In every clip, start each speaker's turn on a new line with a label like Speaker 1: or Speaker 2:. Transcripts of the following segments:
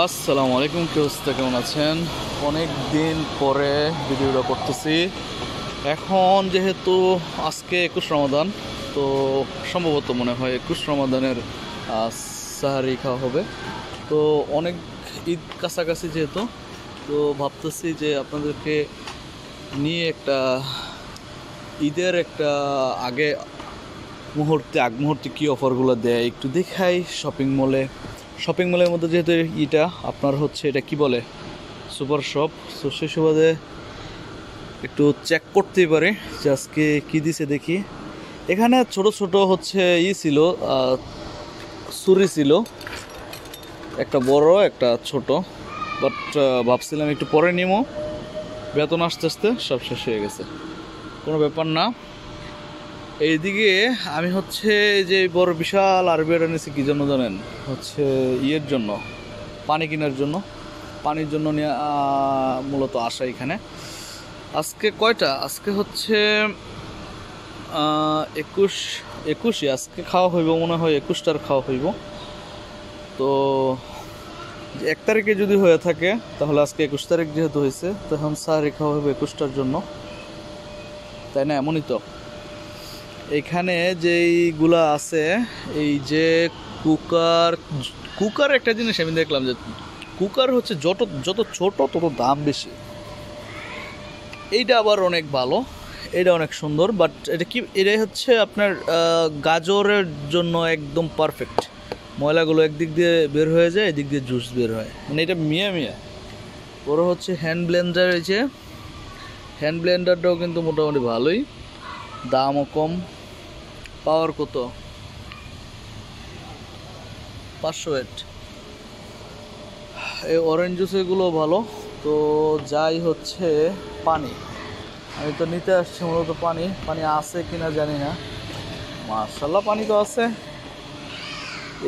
Speaker 1: আসসালামু আলাইকুম, কি অবস্থা, কেমন আছেন? অনেক দিন পরে ভিডিওটা করতেছি। এখন যেহেতু আজকে 21 রমাদান, তো সম্ভবত মনে হয় 21 রমাদানের সাহারি খাওয়া হবে। তো অনেক ঈদ কাছাকাছি যেহেতু, তো ভাবতেছি যে আপনাদেরকে নিয়ে একটা ঈদের একটা আগে আগ মুহূর্তে কী অফারগুলো দেয় একটু দেখাই। শপিং মলের মধ্যে যেহেতু এটা আপনার হচ্ছে, এটা কি বলে, সুপার শপ। তো সেই সুবাদে একটু চেক করতেই পারে যে আজকে কী দিছে দেখি। এখানে ছোট ছোট হচ্ছে ছিল, ছুরি ছিল, একটা বড় একটা ছোট। বাট ভাবছিলাম একটু পরে নিমো, বেতন আসতে আসতে সব শেষ হয়ে গেছে, কোনো ব্যাপার না। এইদিকে আমি হচ্ছে যে বড় বিশাল আরবিয়াটা নিয়েছি কী জন্য জানেন? হচ্ছে ইয়ের জন্য, পানি কেনার জন্য, পানির জন্য নিয়ে মূলত আসা এখানে। আজকে কয়টা? আজকে হচ্ছে 21 আজকে খাওয়া হইব মনে হয়, 21টার খাওয়া হইব। তো 1 তারিখে যদি হয়ে থাকে তাহলে আজকে 21 তারিখ যেহেতু হয়েছে, তখন সাহারি খাওয়া হইব 21টার জন্য, তাই না? এমনই তো। এখানে যেইগুলা আছে, এই যে কুকার একটা জিনিস আমি দেখলাম যে কুকার হচ্ছে যত যত ছোট তত দাম বেশি। এইটা আবার অনেক ভালো, এটা অনেক সুন্দর। বাট এটাই হচ্ছে আপনার গাজরের জন্য একদম পারফেক্ট। ময়লাগুলো একদিক দিয়ে বের হয়ে যায়, এদিক দিয়ে জুস বের হয়, মানে এটা মিয়া। ওর হচ্ছে হ্যান্ড ব্লেন্ডার। এই যে হ্যান্ড ব্লেন্ডারটাও কিন্তু মোটামুটি ভালোই, দামও কম। পাওয়ার কত? 500 ওয়াট। এই অরেঞ্জ জুসেরগুলো ভালো। তো যাই হচ্ছে, পানি আমি তো নিতে আসছি মূলত। পানি আছে কিনা জানি না। মাশাআল্লাহ পানি তো আছে।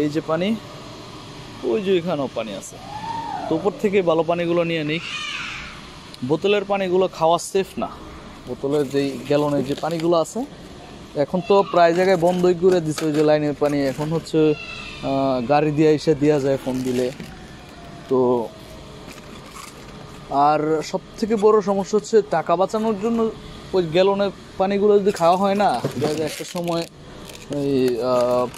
Speaker 1: এই যে পানি, ওই যে এখানেও পানি আছে। তো উপর থেকে ভালো পানিগুলো নিয়ে নিই। বোতলের পানিগুলো খাওয়া সেফ না। বোতলের যেই গ্যালনের যে পানিগুলো আছে, এখন তো প্রায় জায়গায় বন্ধই করে দিচ্ছে ওই যে লাইনের পানি। এখন হচ্ছে গাড়ি দিয়ে এসে দেওয়া যায় ফোন দিলে। তো আর সব থেকে বড় সমস্যা হচ্ছে টাকা বাঁচানোর জন্য ওই গ্যালনের পানিগুলো যদি খাওয়া হয় না, একটা সময় এই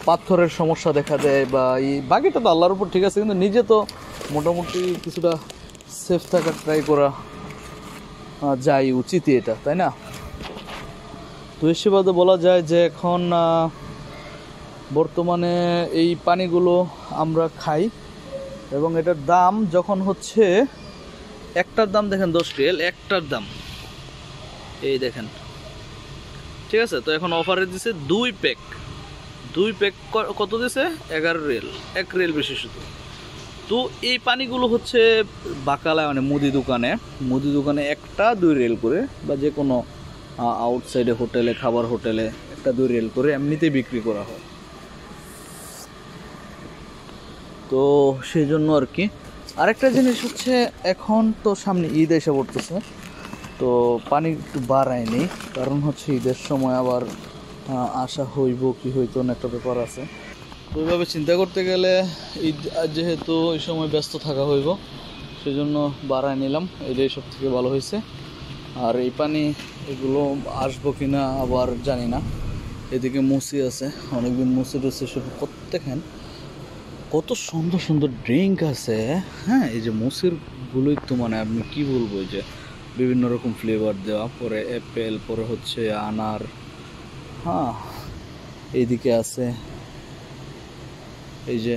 Speaker 1: পাথরের সমস্যা দেখা দেয়। বা এই বাকিটা তো আল্লাহর উপর ঠিক আছে, কিন্তু নিজে তো মোটামুটি কিছুটা সেফ থাকার ট্রাই করা যায়, উচিতই এটা, তাই না? তো হিসেবে বলা যায় যে এখন বর্তমানে এই পানিগুলো আমরা খাই, এবং এটার দাম যখন হচ্ছে, একটার দাম দেখেন 10 রিয়াল, একটার দাম এই দেখেন, ঠিক আছে? তো এখন অফারে দিছে 2 প্যাক কত দিছে? 11 রিয়াল, 1 রিয়াল বেশি শুধু। তো এই পানিগুলো হচ্ছে বাকালায়, মানে মুদি দোকানে একটা 2 রিয়াল করে, বা যে কোনো আউটসাইডে হোটেলে, খাবার হোটেলে একটা 2 রিয়াল করে এমনিতেই বিক্রি করা হয়। তো সেই জন্য আর কি। আরেকটা জিনিস হচ্ছে, এখন তো সামনে ঈদ এসে পড়তেছে, তো পানি একটু বাড়ায়নি, কারণ হচ্ছে ঈদের সময় আবার আসা হইব কি হইতো না, একটা ব্যাপার আছে। তো ওইভাবে চিন্তা করতে গেলে ঈদ যেহেতু ওই সময় ব্যস্ত থাকা হইব, সেই জন্য বাড়ায় নিলাম। এটাই সব থেকে ভালো হয়েছে। আর এই পানি এগুলো আসবো কিনা আবার জানি না। এদিকে মুসি আছে, অনেকদিন মুসি টুসি সব দেখেন, কত সুন্দর সুন্দর ড্রিঙ্ক আছে। হ্যাঁ, এই যে মুসিরগুলোই তো, মানে আপনি কি বলবো, এই যে বিভিন্ন রকম ফ্লেভার দেওয়া, পরে অ্যাপেল, পরে হচ্ছে আনার। হ্যাঁ, এইদিকে আছে এই যে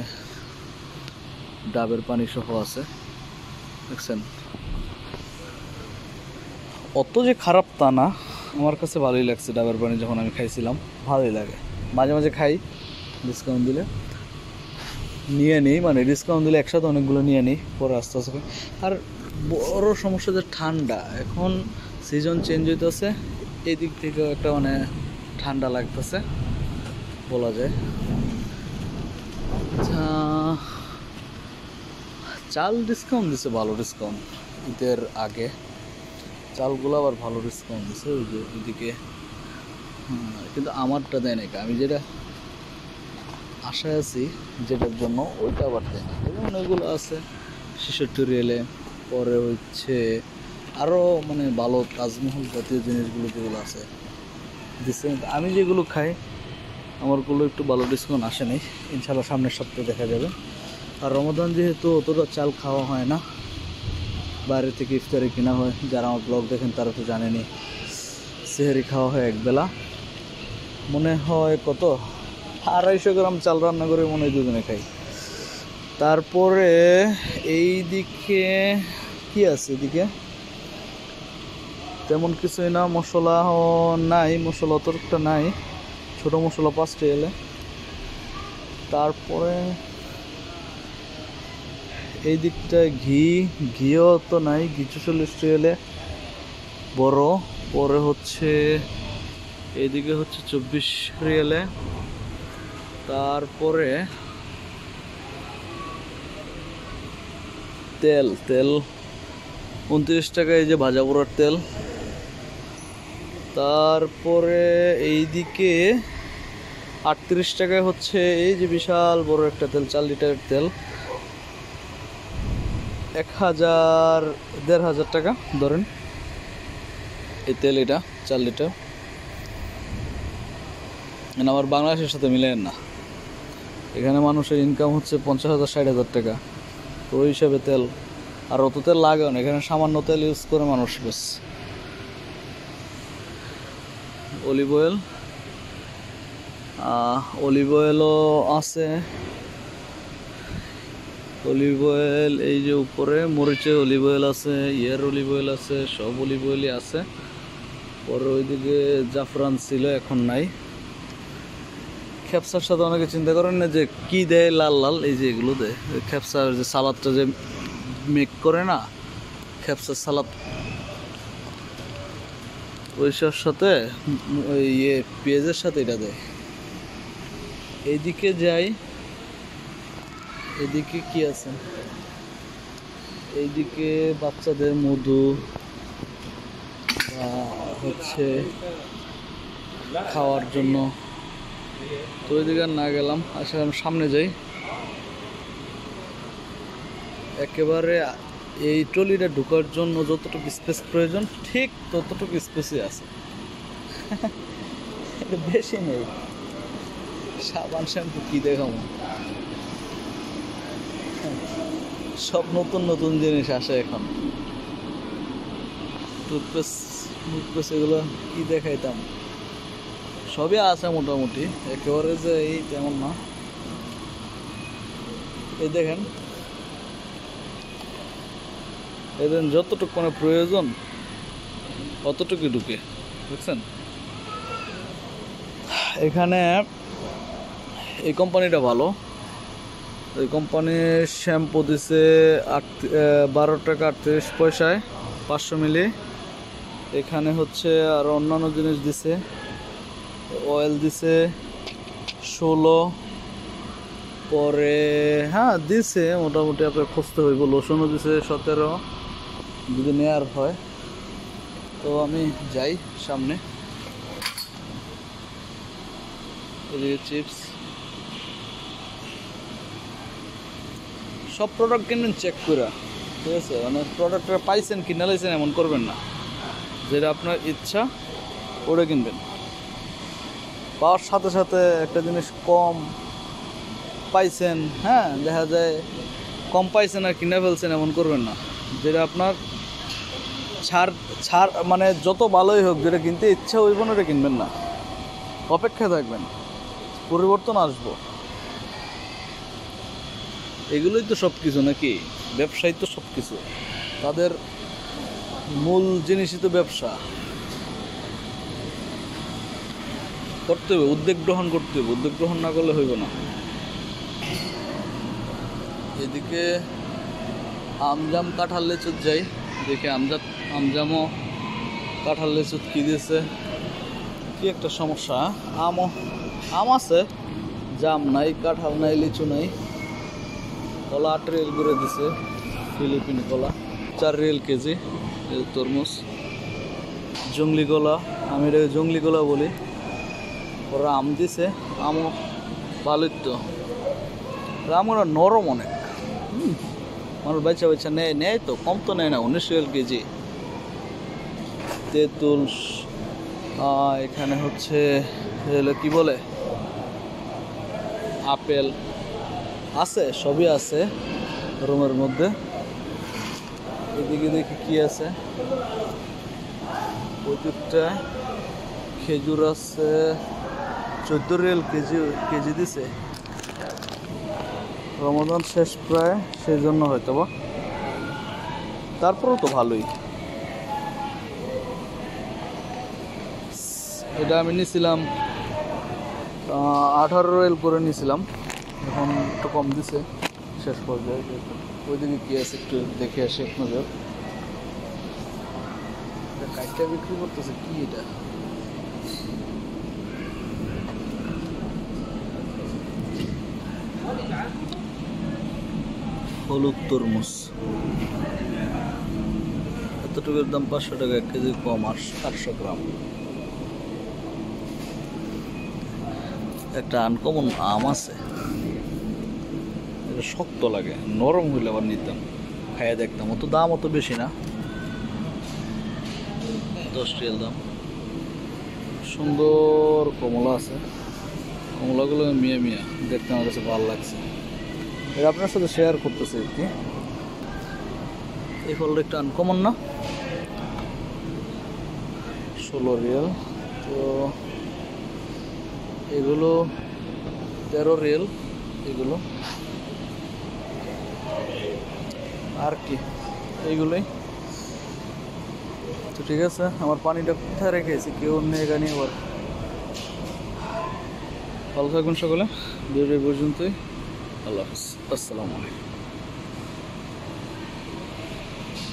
Speaker 1: ডাবের পানি সহ আছে, দেখছেন? অত যে খারাপ তা না, আমার কাছে ভালোই লাগছে। ডাবের পানি যখন আমি খাইছিলাম ভালোই লাগে, মাঝে মাঝে খাই, ডিসকাউন্ট দিলে নিয়ে নিই, মানে ডিসকাউন্ট দিলে একসাথে অনেকগুলো নিয়ে নিই, পরে আস্তে আস্তে। আর বড় সমস্যা যে ঠান্ডা, এখন সিজন চেঞ্জ হইতেছে, এই দিক থেকেও একটা মানে ঠান্ডা লাগতেছে বলা যায়। আচ্ছা, চাল ডিসকাউন্ট দিছে, ভালো ডিসকাউন্ট ঈদের আগে। চালগুলো আবার ভালো ডিসকাউন্ট দিছে ওই যে ওইদিকে। কিন্তু আমারটা দেয় নাকি, আমি যেটা আশায় আছি যেটার জন্য, ওইটা আবার দেয় না। যেমন ওইগুলো আছে 66 রিয়েলে। পরে হচ্ছে আরও মানে ভালো তাজমহল জাতীয় জিনিসগুলো যেগুলো আছে দিচ্ছে। আমি যেগুলো খাই আমারগুলো একটু ভালো ডিসকাউন্ট আসেনি, ইনশাল্লাহ সামনের সপ্তাহে দেখা যাবে। আর রমাদান যেহেতু অতটা চাল খাওয়া হয় না, বাইরে থেকে ইফতারি কেনা হয়। যারা আমার ব্লগ দেখেন তারা তো জানেনি, সেহরি খাওয়া হয় একবেলা, মনে হয় কত 250 গ্রাম চাল রান্না করে মনে হয় দুজনে খাই। তারপরে এই দিকে কি আছে, এদিকে তেমন কিছুই না, মশলাও নাই, মশলা অতটা নাই, ছোটো মশলা 5 রিয়েলে। তারপরে এই দিকটায় ঘিও তো নাই, ঘি 44 রিয়েলে বড়। পরে হচ্ছে এইদিকে হচ্ছে 24 রিয়েলে। তারপরে তেল 29 টাকা, এই যে ভাজা পোড়ার তেল। তারপরে এইদিকে 38 টাকায় হচ্ছে এই যে বিশাল বড় একটা তেল, 4 লিটারের তেল, 1,500 টাকা ধরেন এই তেল, এটা 4 লিটার। আমার বাংলাদেশের সাথে মিলেন না, এখানে মানুষের ইনকাম হচ্ছে 50,000-60,000 টাকা, তো ওই হিসাবে তেল। আর অত তেল লাগে না, এখানে সামান্য তেল ইউজ করে মানুষ বেশ। অলিভ অয়েলও আছে, অলিভ অয়েল এই যে উপরে মরিচের অলিভ অয়েল আছে, অলিভ অয়েল আছে, সব অলিভ অয়েলই আছে। পরে ওইদিকে জাফরান ছিল, এখন নাই। খেপসার সাথে অনেকে চিন্তা করেন না যে কি দেয় লাল লাল, এই যে এগুলো দেয় খেপসার, যে সালাদটা যে মেক করে না খেপসার সালাদ, ওইসব সাথে ওই পেঁয়াজের সাথে এটা দেয়। এইদিকে যাই, এদিকে কি আছে, এইদিকে বাচ্চাদের মধু বা হচ্ছে খাওয়ার জন্য, তো ওইদিকে না গেলাম। আচ্ছা আমি সামনে যাই, একেবারে এই ট্রলিটা ঢোকার জন্য যতটুকু স্পেস প্রয়োজন ঠিক ততটুকু স্পেসই আছে, বেশি নেই। সাবান শ্যাম্পু কি দেখাবো, সব নতুন নতুন জিনিস আসে এখন, টুথপেস্ট এগুলো কি দেখাইতাম, সবই আছে মোটামুটি, একেবারে যে এই তেমন না। এই দেখেন, এদের যতটুকু মানে প্রয়োজন অতটুকু ঢুকে, বুঝছেন। এখানে এই কোম্পানিটা ভালো, এই কোম্পানির শ্যাম্পু দিছে 12 টাকা 38 পয়সায় 500 মিলি। এখানে হচ্ছে আর অন্যান্য জিনিস দিছে, অয়েল দিছে 16, পরে হ্যাঁ দিছে মোটামুটি, আপনার খুঁজতে হইব। লোশনও দিছে 17 যদি নেওয়ার হয়। তো আমি যাই সামনে, এদিকে চিপস, সব প্রোডাক্ট কিনবেন চেক করে, ঠিক আছে। মানে প্রোডাক্টটা পাইছেন কিনে লাইছেন এমন করবেন না, যেটা আপনার ইচ্ছা ওটা কিনবেন। পাওয়ার সাথে সাথে একটা জিনিস কম পাইছেন, হ্যাঁ দেখা যায় কম পাইছেন আর কিনে ফেলছেন এমন করবেন না। যেটা আপনার ছাড় মানে যত ভালোই হোক, যেটা কিনতে ইচ্ছা হইব না ওটা কিনবেন না, অপেক্ষায় থাকবেন, পরিবর্তন আসবো। এগুলোই তো সব কিছু নাকি, ব্যবসায়ী তো সব কিছু, তাদের মূল জিনিসই তো ব্যবসা। করতে হবে, উদ্যোগ গ্রহণ করতে হবে, উদ্যোগ গ্রহণ না করলে হইব না। এদিকে আমজাম কাঁঠাল লেচুত যাই, দেখে আমজামও কাঁঠাল লেচুত কি দিয়েছে, কি একটা সমস্যা। আম আছে, জাম নাই, কাঁঠাল নাই, লিচু নাই। কলা 8 রিয়েল করে দিছে, ফিলিপিনি কলা 4 রিয়েল কেজি। তরমুজ, জংলি কলা, আমি এটা জংলি কলা বলি। ওরা আম দিছে, আমও ভালোই তো, আমগুলো নরম অনেক, মানুষ বাচ্চা বাচ্চা নেয় নেয় তো, কম তো নেয় না, 19 রিয়াল কেজি। তেঁতুল এখানে হচ্ছে কি বলে, আপেল আছে, সবই আছে রুমের মধ্যে। এদিকে দেখি কি আছে, প্রচুরটা খেজুর আছে, 14 রিয়াল কেজি দিছে। রমাদান শেষ প্রায়, সেই জন্য হয়তো বা, তারপরেও তো ভালোই। এটা আমি নিয়েছিলাম 18 রিয়াল করে নিয়েছিলাম, এখন একটু কম দিছে শেষ পর্যায়ে। ওইদিকে কি আছে একটু দেখে আসে এক নজর। কাইটটা বিক্রি করতেছে কি এটা, হলুদ তরমুজ, এতটুকুর দাম 500 টাকা, 1 কেজি কম, 800 গ্রাম। একটা আনকমন আম আছে, এটা শক্ত লাগে, নরম হইলে আবার নিতাম, খাইয়া দেখতাম। অত দাম অত বেশি না, 10 রিয়াল দাম। সুন্দর কমলা আছে, কমলাগুলো মিয়া মিয়া দেখতে আমার কাছে ভালো লাগছে, এটা আপনার সাথে শেয়ার করতেছে আর কি। এই ফলটা একটু আনকমন না, 16 রিয়াল। তো এগুলো 13 রিয়াল, এগুলো আর কি, এইগুলোই তো। ঠিক আছে, আমার পানিটা কোথায় রেখেছি, কেউ নেই এখানে। আবার ভালো থাকুন সকলে, ভিডিও পর্যন্তই। আল্লাহ হাফিজ, আসসালামু আলাইকুম।